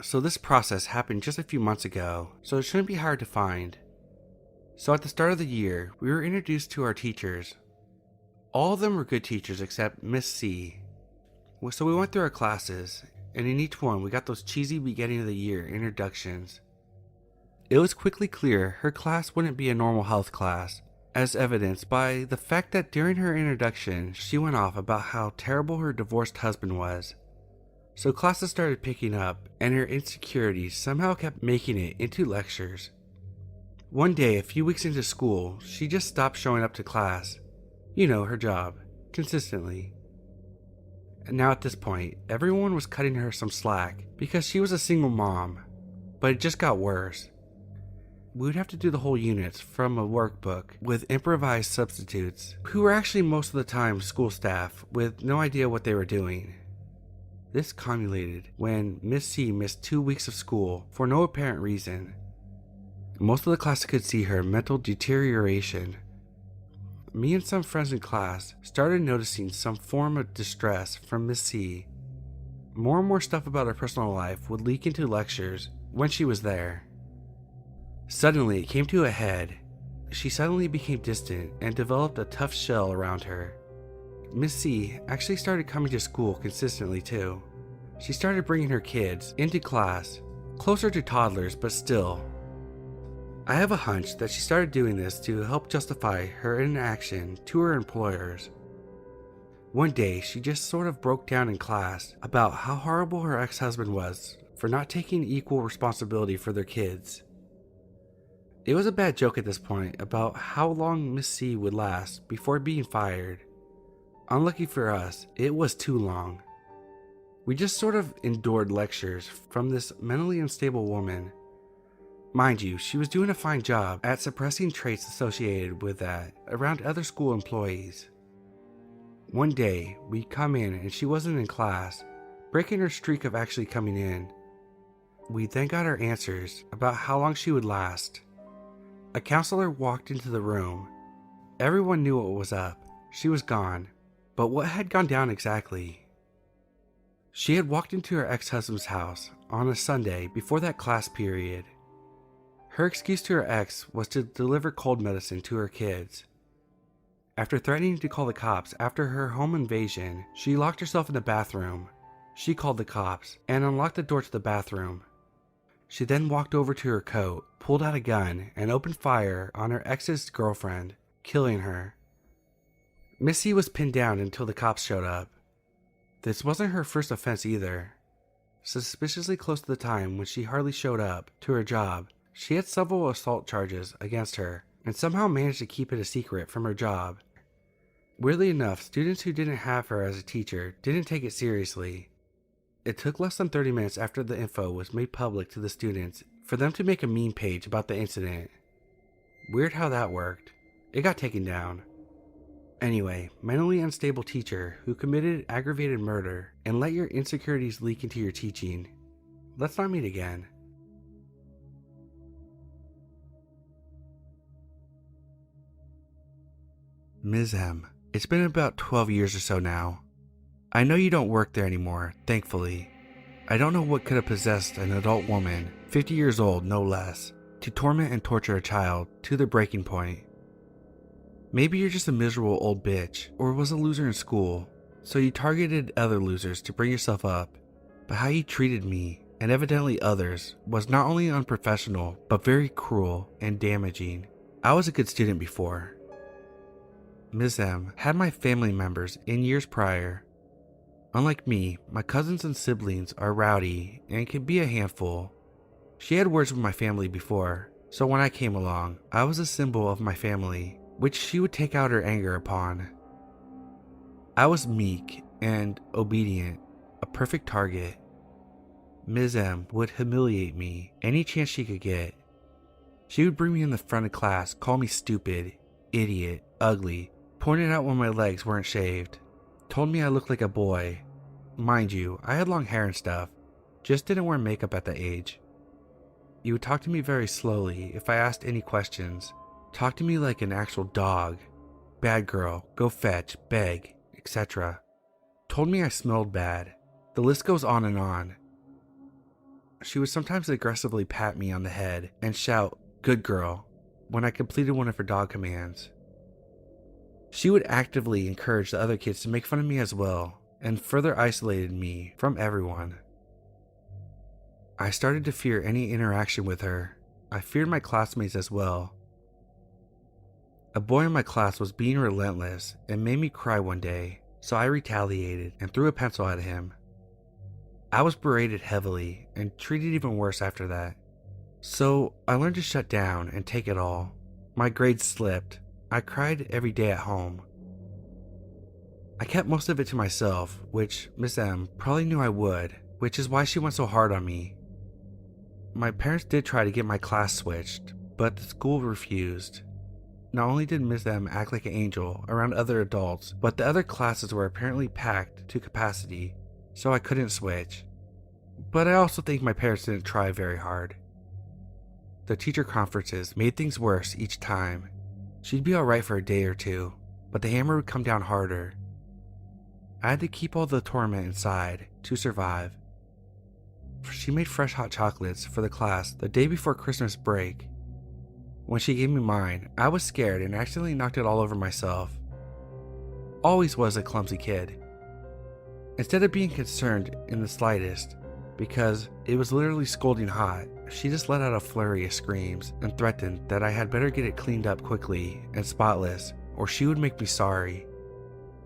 So this process happened just a few months ago, so it shouldn't be hard to find. So at the start of the year, we were introduced to our teachers. All of them were good teachers except Miss C. So we went through our classes, and in each one we got those cheesy beginning of the year introductions. It was quickly clear her class wouldn't be a normal health class, as evidenced by the fact that during her introduction she went off about how terrible her divorced husband was. So classes started picking up, and her insecurities somehow kept making it into lectures. One day, a few weeks into school, she just stopped showing up to class. You know, her job. Consistently. And now at this point, everyone was cutting her some slack because she was a single mom. But it just got worse. We would have to do the whole units from a workbook with improvised substitutes, who were actually most of the time school staff with no idea what they were doing. This culminated when Miss C missed 2 weeks of school for no apparent reason. Most of the class could see her mental deterioration. Me and some friends in class started noticing some form of distress from Miss C. More and more stuff about her personal life would leak into lectures when she was there. Suddenly it came to a head. She suddenly became distant and developed a tough shell around her. Miss C actually started coming to school consistently too. She started bringing her kids into class, closer to toddlers but still. I have a hunch that she started doing this to help justify her inaction to her employers. One day she just sort of broke down in class about how horrible her ex-husband was for not taking equal responsibility for their kids. It was a bad joke at this point about how long Miss C would last before being fired. Unlucky for us, it was too long. We just sort of endured lectures from this mentally unstable woman. Mind you, she was doing a fine job at suppressing traits associated with that around other school employees. One day, we come in and she wasn't in class, breaking her streak of actually coming in. We then got our answers about how long she would last. A counselor walked into the room. Everyone knew what was up. She was gone. But what had gone down exactly? She had walked into her ex-husband's house on a Sunday before that class period. Her excuse to her ex was to deliver cold medicine to her kids. After threatening to call the cops after her home invasion, she locked herself in the bathroom. She called the cops and unlocked the door to the bathroom. She then walked over to her coat, pulled out a gun, and opened fire on her ex's girlfriend, killing her. Missy was pinned down until the cops showed up. This wasn't her first offense either. Suspiciously close to the time when she hardly showed up to her job, she had several assault charges against her and somehow managed to keep it a secret from her job. Weirdly enough, students who didn't have her as a teacher didn't take it seriously. It took less than 30 minutes after the info was made public to the students for them to make a meme page about the incident. Weird how that worked. It got taken down. Anyway, mentally unstable teacher who committed aggravated murder and let your insecurities leak into your teaching. Let's not meet again. Ms. M. It's been about 12 years or so now. I know you don't work there anymore, thankfully. I don't know what could have possessed an adult woman, 50 years old no less, to torment and torture a child to their breaking point. Maybe you're just a miserable old bitch, or was a loser in school, so you targeted other losers to bring yourself up. But how you treated me, and evidently others, was not only unprofessional, but very cruel and damaging. I was a good student before. Ms. M had my family members in years prior. Unlike me, my cousins and siblings are rowdy and can be a handful. She had words with my family before, so when I came along, I was a symbol of my family, which she would take out her anger upon. I was meek and obedient, a perfect target. Ms. M would humiliate me any chance she could get. She would bring me in the front of class, call me stupid, idiot, ugly, pointed out when my legs weren't shaved, told me I looked like a boy. Mind you, I had long hair and stuff, just didn't wear makeup at that age. You would talk to me very slowly if I asked any questions, talk to me like an actual dog, bad girl, go fetch, beg, etc. Told me I smelled bad. The list goes on and on. She would sometimes aggressively pat me on the head and shout, "Good girl," when I completed one of her dog commands. She would actively encourage the other kids to make fun of me as well, and further isolated me from everyone. I started to fear any interaction with her. I feared my classmates as well. A boy in my class was being relentless and made me cry one day, so I retaliated and threw a pencil at him. I was berated heavily and treated even worse after that. So I learned to shut down and take it all. My grades slipped. I cried every day at home. I kept most of it to myself, which Miss M probably knew I would, which is why she went so hard on me. My parents did try to get my class switched, but the school refused. Not only did Miss M act like an angel around other adults, but the other classes were apparently packed to capacity, so I couldn't switch. But I also think my parents didn't try very hard. The teacher conferences made things worse each time. She'd be alright for a day or two, but the hammer would come down harder. I had to keep all the torment inside to survive. She made fresh hot chocolates for the class the day before Christmas break. When she gave me mine, I was scared and accidentally knocked it all over myself. Always was a clumsy kid. Instead of being concerned in the slightest, because it was literally scalding hot, she just let out a flurry of screams and threatened that I had better get it cleaned up quickly and spotless, or she would make me sorry.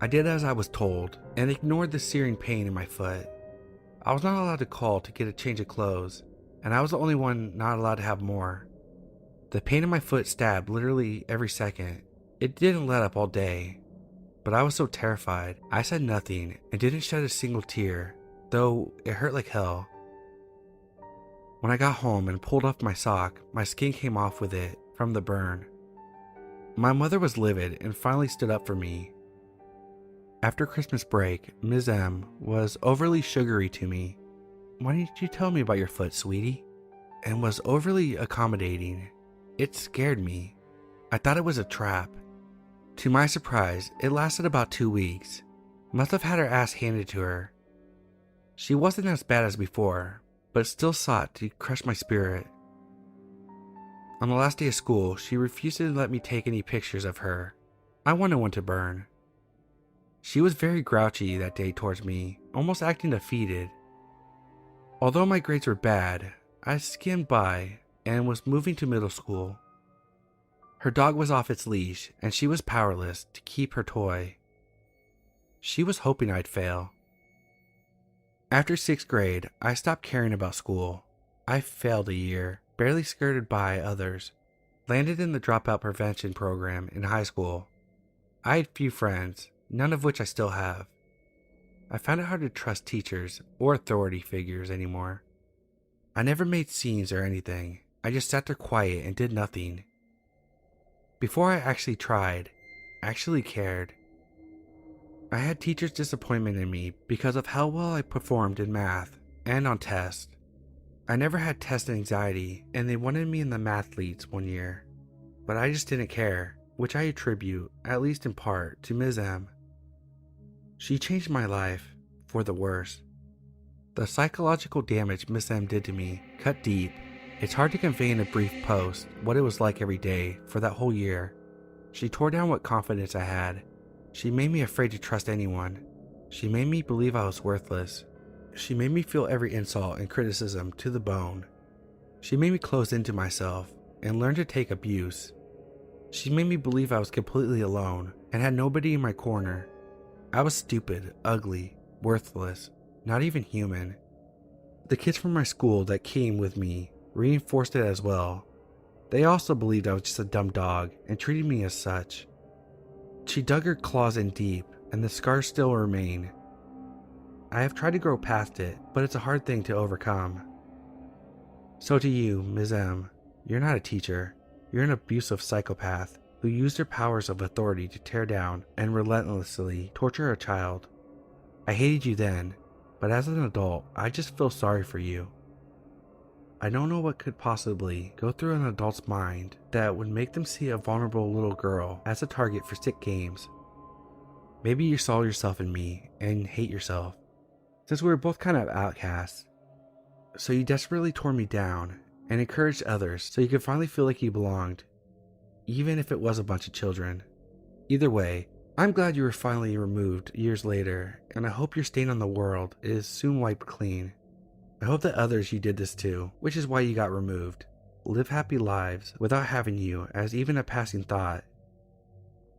I did as I was told and ignored the searing pain in my foot. I was not allowed to call to get a change of clothes, and I was the only one not allowed to have more. The pain in my foot stabbed literally every second. It didn't let up all day, but I was so terrified, I said nothing and didn't shed a single tear, though it hurt like hell. When I got home and pulled off my sock, my skin came off with it from the burn. My mother was livid and finally stood up for me. After Christmas break, Ms. M was overly sugary to me. "Why didn't you tell me about your foot, sweetie?" And was overly accommodating. It scared me. I thought it was a trap. To my surprise, it lasted about 2 weeks. Must have had her ass handed to her. She wasn't as bad as before, but still sought to crush my spirit. On the last day of school, she refused to let me take any pictures of her. I wanted one to burn. She was very grouchy that day towards me, almost acting defeated. Although my grades were bad, I skimmed by and was moving to middle school. Her dog was off its leash and she was powerless to keep her toy. She was hoping I'd fail. After 6th grade, I stopped caring about school. I failed a year, barely skirted by others. Landed in the dropout prevention program in high school. I had few friends, none of which I still have. I found it hard to trust teachers or authority figures anymore. I never made scenes or anything. I just sat there quiet and did nothing. Before I actually tried, actually cared. I had teachers' disappointment in me because of how well I performed in math and on tests. I never had test anxiety and they wanted me in the mathletes one year, but I just didn't care, which I attribute, at least in part, to Ms. M. She changed my life for the worse. The psychological damage Miss M did to me cut deep. It's hard to convey in a brief post what it was like every day for that whole year. She tore down what confidence I had. She made me afraid to trust anyone. She made me believe I was worthless. She made me feel every insult and criticism to the bone. She made me close into myself and learn to take abuse. She made me believe I was completely alone and had nobody in my corner. I was stupid, ugly, worthless, not even human. The kids from my school that came with me reinforced it as well. They also believed I was just a dumb dog and treated me as such. She dug her claws in deep, and the scars still remain. I have tried to grow past it, but it's a hard thing to overcome. So to you, Ms. M, you're not a teacher. You're an abusive psychopath who used her powers of authority to tear down and relentlessly torture a child. I hated you then, but as an adult, I just feel sorry for you. I don't know what could possibly go through an adult's mind that would make them see a vulnerable little girl as a target for sick games. Maybe you saw yourself in me and hate yourself, since we were both kind of outcasts. so you desperately tore me down and encouraged others so you could finally feel like you belonged, even if it was a bunch of children. Either way, I'm glad you were finally removed years later, and I hope your stain on the world is soon wiped clean. I hope that others you did this to, which is why you got removed, live happy lives without having you as even a passing thought.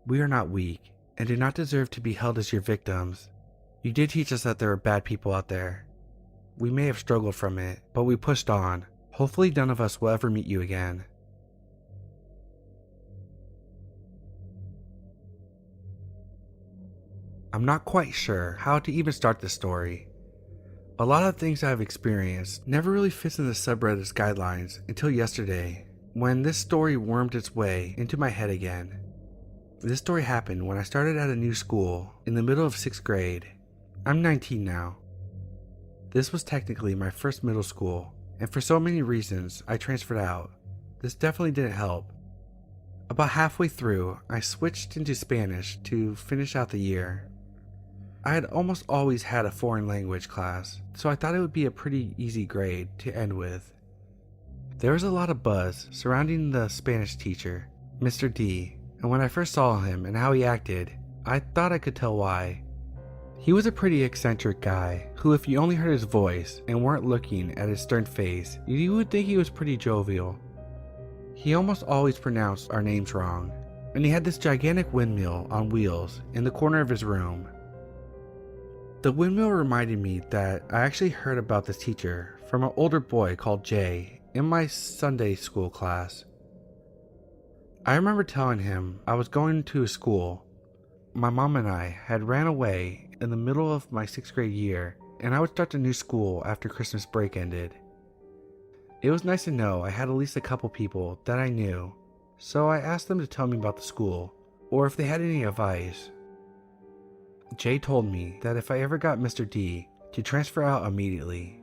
We are not weak, and do not deserve to be held as your victims. You did teach us that there are bad people out there. We may have struggled from it, but we pushed on. Hopefully none of us will ever meet you again. I'm not quite sure how to even start this story. A lot of things I've experienced never really fits in the subreddit's guidelines until yesterday, when this story wormed its way into my head again. This story happened when I started at a new school in the middle of 6th grade. I'm 19 now. This was technically my first middle school, and for so many reasons I transferred out. This definitely didn't help. About halfway through, I switched into Spanish to finish out the year. I had almost always had a foreign language class, so I thought it would be a pretty easy grade to end with. There was a lot of buzz surrounding the Spanish teacher, Mr. D, and when I first saw him and how he acted, I thought I could tell why. He was a pretty eccentric guy who, if you only heard his voice and weren't looking at his stern face, you would think he was pretty jovial. He almost always pronounced our names wrong, and he had this gigantic windmill on wheels in the corner of his room. The windmill reminded me that I actually heard about this teacher from an older boy called Jay in my Sunday school class. I remember telling him I was going to a school. My mom and I had ran away in the middle of my 6th grade year, and I would start a new school after Christmas break ended. It was nice to know I had at least a couple people that I knew, so I asked them to tell me about the school, or if they had any advice. Jay told me that if I ever got Mr. D, to transfer out immediately.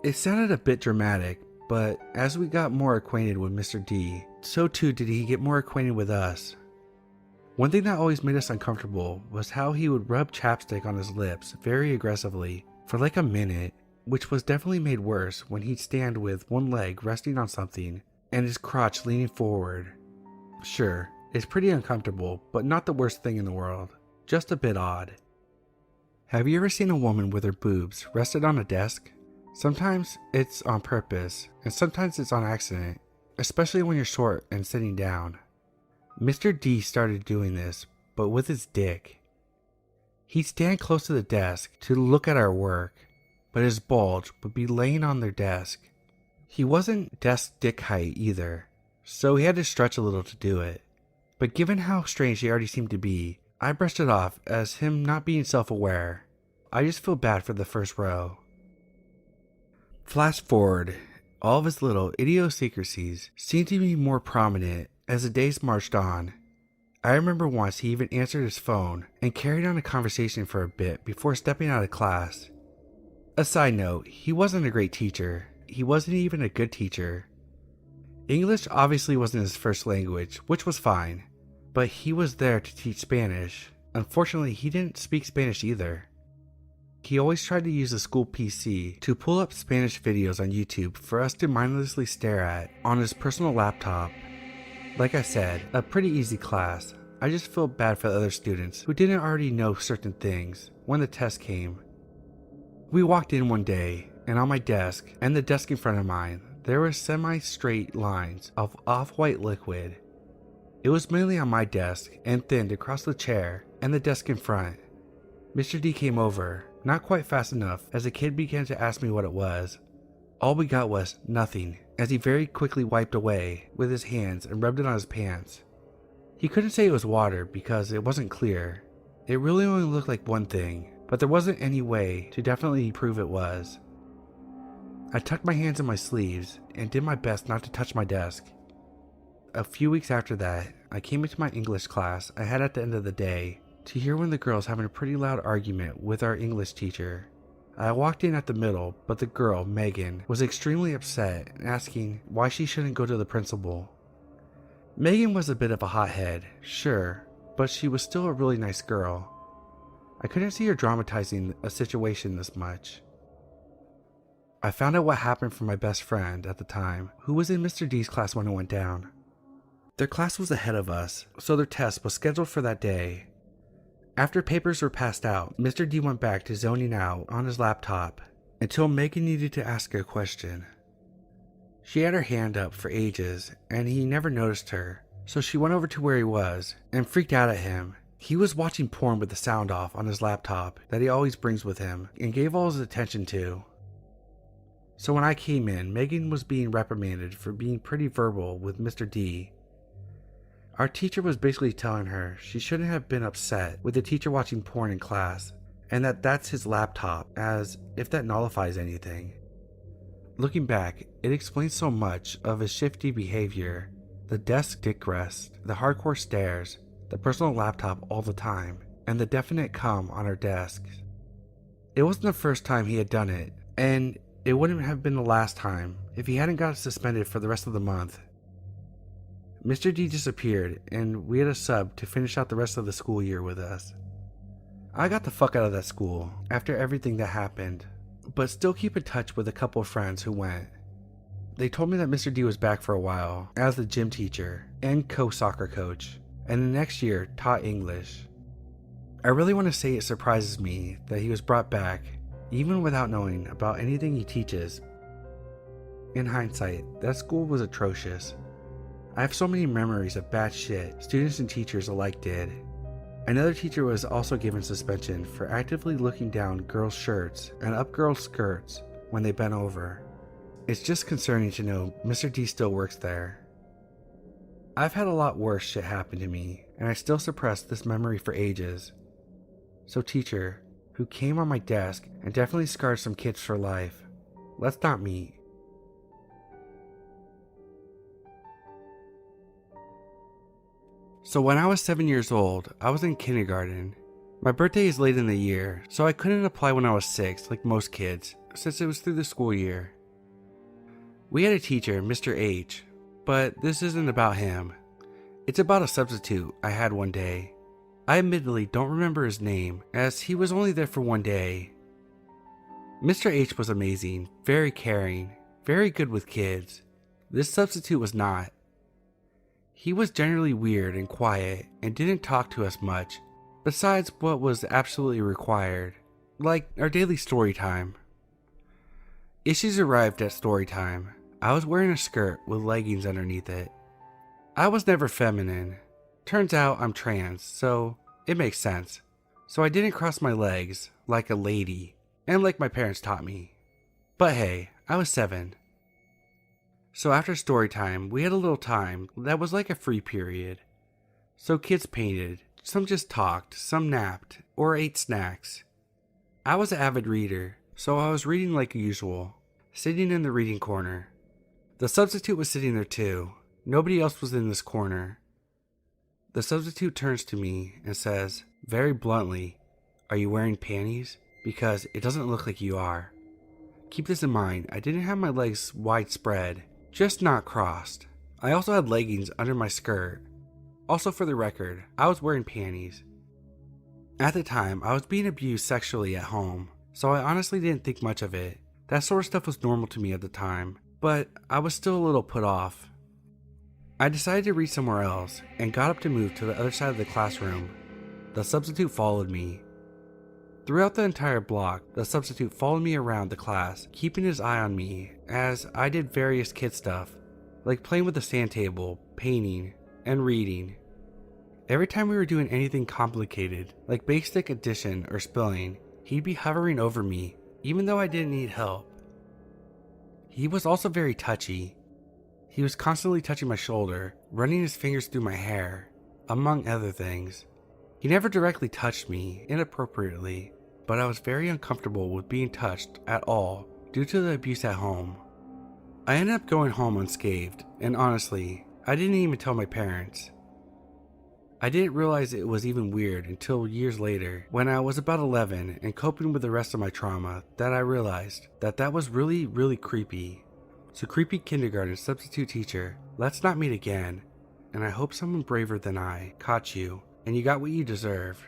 It sounded a bit dramatic, but as we got more acquainted with Mr. D, so too did he get more acquainted with us. One thing that always made us uncomfortable was how he would rub chapstick on his lips very aggressively for like a minute, which was definitely made worse when he'd stand with one leg resting on something and his crotch leaning forward. Sure, it's pretty uncomfortable, but not the worst thing in the world. Just a bit odd. Have you ever seen a woman with her boobs rested on a desk? Sometimes it's on purpose, and sometimes it's on accident, especially when you're short and sitting down. Mr. D started doing this, but with his dick. He'd stand close to the desk to look at our work, but his bulge would be laying on their desk. He wasn't desk dick height either, so he had to stretch a little to do it. But given how strange he already seemed to be, I brushed it off as him not being self-aware. I just feel bad for the first row. Flash forward, all of his little idiosyncrasies seemed to be more prominent as the days marched on. I remember once he even answered his phone and carried on a conversation for a bit before stepping out of class. A side note, he wasn't a great teacher. He wasn't even a good teacher. English obviously wasn't his first language, which was fine. But he was there to teach Spanish. Unfortunately, he didn't speak Spanish either. He always tried to use the school PC to pull up Spanish videos on YouTube for us to mindlessly stare at on his personal laptop. Like I said, a pretty easy class. I just feel bad for the other students who didn't already know certain things when the test came. We walked in one day, and on my desk and the desk in front of mine, there were semi-straight lines of off-white liquid. It was mainly on my desk and thinned across the chair and the desk in front. Mr. D came over, not quite fast enough, as the kid began to ask me what it was. All we got was nothing, as he very quickly wiped away with his hands and rubbed it on his pants. He couldn't say it was water because it wasn't clear. It really only looked like one thing, but there wasn't any way to definitely prove it was. I tucked my hands in my sleeves and did my best not to touch my desk. A few weeks after that, I came into my English class I had at the end of the day to hear one of the girls having a pretty loud argument with our English teacher. I walked in at the middle, but the girl, Megan, was extremely upset and asking why she shouldn't go to the principal. Megan was a bit of a hothead, sure, but she was still a really nice girl. I couldn't see her dramatizing a situation this much. I found out what happened from my best friend at the time, who was in Mr. D's class when it went down. Their class was ahead of us, so their test was scheduled for that day. After papers were passed out, Mr. D went back to zoning out on his laptop until Megan needed to ask a question. She had her hand up for ages, and he never noticed her, so she went over to where he was and freaked out at him. He was watching porn with the sound off on his laptop that he always brings with him and gave all his attention to. So when I came in, Megan was being reprimanded for being pretty verbal with Mr. D. Our teacher was basically telling her she shouldn't have been upset with the teacher watching porn in class, and that's his laptop, as if that nullifies anything. Looking back, it explains so much of his shifty behavior: the desk dick rest, the hardcore stares, the personal laptop all the time, and the definite cum on our desks. It wasn't the first time he had done it, and it wouldn't have been the last time if he hadn't got suspended for the rest of the month. Mr. D disappeared, and we had a sub to finish out the rest of the school year with us. I got the fuck out of that school after everything that happened, but still keep in touch with a couple of friends who went. They told me that Mr. D was back for a while as the gym teacher and co-soccer coach, and the next year taught English. I really want to say it surprises me that he was brought back, even without knowing about anything he teaches. In hindsight, that school was atrocious. I have so many memories of bad shit students and teachers alike did. Another teacher was also given suspension for actively looking down girls' shirts and up girls' skirts when they bent over. It's just concerning to know Mr. D still works there. I've had a lot worse shit happen to me, and I still suppress this memory for ages. So teacher, who came on my desk and definitely scarred some kids for life, let's not meet. So when I was 7 years old, I was in kindergarten. My birthday is late in the year, so I couldn't apply when I was 6 like most kids, since it was through the school year. We had a teacher, Mr. H, but this isn't about him. It's about a substitute I had one day. I admittedly don't remember his name, as he was only there for one day. Mr. H was amazing, very caring, very good with kids. This substitute was not. He was generally weird and quiet and didn't talk to us much, besides what was absolutely required, like our daily story time. Issues arrived at story time. I was wearing a skirt with leggings underneath it. I was never feminine. Turns out I'm trans, so it makes sense. So I didn't cross my legs like a lady, and like my parents taught me. But hey, I was 7. So after story time, we had a little time that was like a free period. So kids painted, some just talked, some napped, or ate snacks. I was an avid reader, so I was reading like usual, sitting in the reading corner. The substitute was sitting there too. Nobody else was in this corner. The substitute turns to me and says, very bluntly, "Are you wearing panties? Because it doesn't look like you are." Keep this in mind, I didn't have my legs widespread, just not crossed. I also had leggings under my skirt. Also for the record, I was wearing panties. At the time, I was being abused sexually at home, so I honestly didn't think much of it. That sort of stuff was normal to me at the time, but I was still a little put off. I decided to read somewhere else and got up to move to the other side of the classroom. The substitute followed me. Throughout the entire block, the substitute followed me around the class, keeping his eye on me as I did various kid stuff, like playing with the sand table, painting, and reading. Every time we were doing anything complicated, like basic addition or spelling, he'd be hovering over me, even though I didn't need help. He was also very touchy. He was constantly touching my shoulder, running his fingers through my hair, among other things. He never directly touched me inappropriately, but I was very uncomfortable with being touched at all due to the abuse at home. I ended up going home unscathed, and honestly, I didn't even tell my parents. I didn't realize it was even weird until years later, when I was about 11 and coping with the rest of my trauma, that I realized that was really creepy. So creepy kindergarten substitute teacher, let's not meet again, and I hope someone braver than I caught you and you got what you deserved.